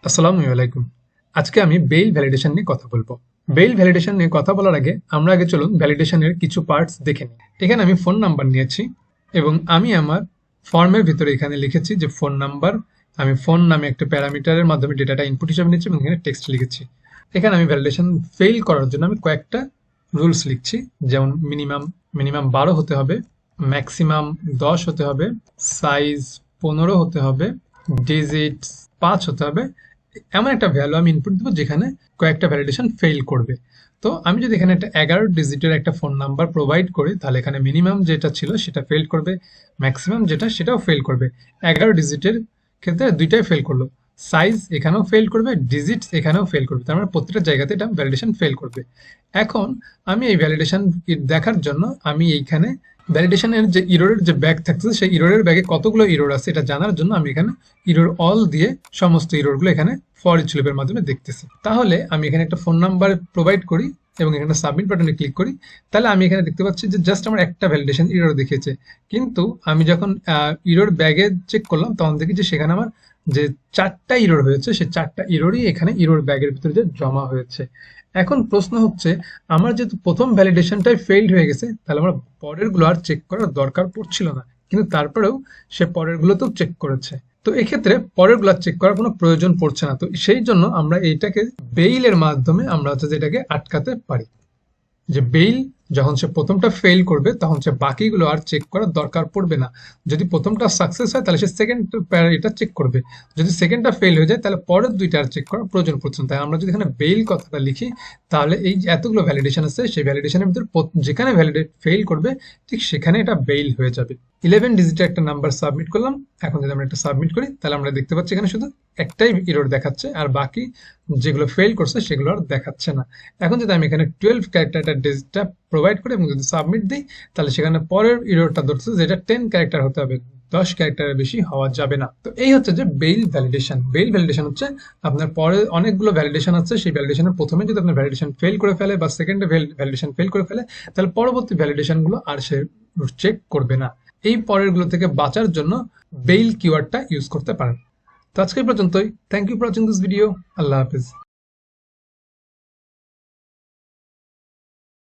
আসসালামু আলাইকুম। আজকে আমি বেইল ভ্যালিডেশন নিয়ে কথা বলবো। বেইল ভ্যালিডেশন নিয়ে কথা বলার আগে আমরা আগে চলুন ভ্যালিডেশনের কিছু পার্টস দেখে নিই। এখানে আমি ফোন নাম্বার নিয়েছি এবং আমি আমার ফর্মের ভিতরে এখানে লিখেছি যে ফোন নাম্বার। আমি ফোন নামে একটা প্যারামিটারের মাধ্যমে ডেটাটা ইনপুট হিসেবে নিচ্ছি এবং এখানে টেক্সট লিখেছি। এখানে আমি ভ্যালিডেশন ফেল করার জন্য আমি কয়েকটা রুলস লিখছি, যেমন মিনিমাম মিনিমাম 12 হতে হবে, ম্যাক্সিমাম 10 হতে হবে, সাইজ 15 হতে হবে, ডিজিটস 5 হতে হবে। এমন একটা ভ্যালু আমি ইনপুট দেবো যেখানে কয়েকটা ভ্যালিডেশন ফেল করবে। তো আমি যদি এখানে একটা 11 ডিজিটের একটা ফোন নাম্বার প্রোভাইড করি, তাহলে এখানে মিনিমাম যেটা ছিল সেটা ফেল করবে, ম্যাক্সিমাম যেটা সেটাও ফেল করবে। 11 ডিজিটের ক্ষেত্রে দুইটাই ফেল করলো। সাইজ এখানেও ফেল করবে, ডিজিটস এখানেও ফেল করবে, তার মানে প্রত্যেকটা জায়গাতে এটা ভ্যালিডেশন ফেল করবে। এখন আমি এই ভ্যালিডেশন দেখার জন্য আমি এইখানে ভ্যালিডেশনের যে ইরোরের যে ব্যাগ থাকতেছে সেই ইরোরের ব্যাগে কতগুলো ইরোর আছে এটা জানার জন্য আমি এখানে ইরোর অল দিয়ে সমস্ত ইরোরগুলো এখানে ফর ইচ লুপের মাধ্যমে দেখতেছি। তাহলে আমি এখানে একটা ফোন নাম্বার প্রোভাইড করি এবং এখানে সাবমিট বাটনে ক্লিক করি, তাহলে আমি এখানে দেখতে পাচ্ছি যে জাস্ট আমার একটা ভ্যালিডেশন ইরোর দেখিয়েছে। কিন্তু আমি যখন ইরোর ব্যাগে চেক করলাম তখন দেখি যে সেখানে আমার যে 4টা ইরোর হয়েছে সেই 4টা ইরোরই এখানে ইরোর ব্যাগের ভিতরে যে জমা হয়েছে। এখন প্রশ্ন হচ্ছে, আমার যেহেতু প্রথম ভ্যালিডেশনটাই ফেইল্ড হয়ে গেছে, তাহলে আমার পরেরগুলো আর চেক করার দরকার পড়ছিল না, কিন্তু তারপরেও সে পরেরগুলোতেও চেক করেছে। তো এক্ষেত্রে পরেরগুলো চেক করার কোনো প্রয়োজন পড়ছে না। তো সেই জন্য আমরা এইটাকে বেইলের মাধ্যমে আমরা হচ্ছে যে এটাকে আটকাতে পারি, যে বেইল যখন সে প্রথমটা ফেল করবে তখন সে বাকিগুলো আর চেক করার দরকার পড়বে না। যদি প্রথমটা সাকসেস হয় তাহলে সে সেকেন্ড এটা চেক করবে, যদি সেকেন্ডটা ফেল হয়ে যায় তাহলে পরের দুইটা আর চেক করার প্রয়োজন পড়ছে না। তাই আমরা যদি এখানে বেইল কথাটা লিখি, তাহলে এই যে এতগুলো ভ্যালিডেশন আছে সেই ভ্যালিডেশনের ভিতরে যেখানে ভ্যালিডেট ফেল করবে ঠিক সেখানে এটা বেইল হয়ে যাবে। 11 ডিজিটের একটা নাম্বার সাবমিট করলাম। এখন যদি আমরা একটা সাবমিট করি তাহলে আমরা দেখতে পাচ্ছি এখানে শুধু একটাই ইরর দেখাচ্ছে, আর বাকি যেগুলো ফেল করছে সেগুলো আর দেখাচ্ছে না। এখন যদি আমি এখানে 12 ক্যারেক্টার একটা ডিজিটটা প্রোভাইড করি এবং যদি সাবমিট দিই, তাহলে সেখানে পরের ইররটা ধরছে যেটা 10 ক্যারেক্টার হতে হবে, 10 ক্যারেক্টারের বেশি হওয়া যাবে না। তো এই হচ্ছে যে বেইল ভ্যালিডেশন। বেইল ভ্যালিডেশন হচ্ছে আপনার পরে অনেকগুলো ভ্যালিডেশন আছে, সেই ভ্যালিডেশনের প্রথমে যদি আপনার ভ্যালিডেশন ফেল করে ফেলে বা সেকেন্ডে ভ্যালিডেশন ফেল করে ফেলে, তাহলে পরবর্তী ভ্যালিডেশন গুলো আর সে চেক করবে না। এই পরেরগুলো থেকে বাঁচার জন্য বেইল কিওয়ার্ডটা ইউজ করতে পারেন। তো আজকে এই পর্যন্তই। Thank you for watching this video. আল্লাহ হাফিজ।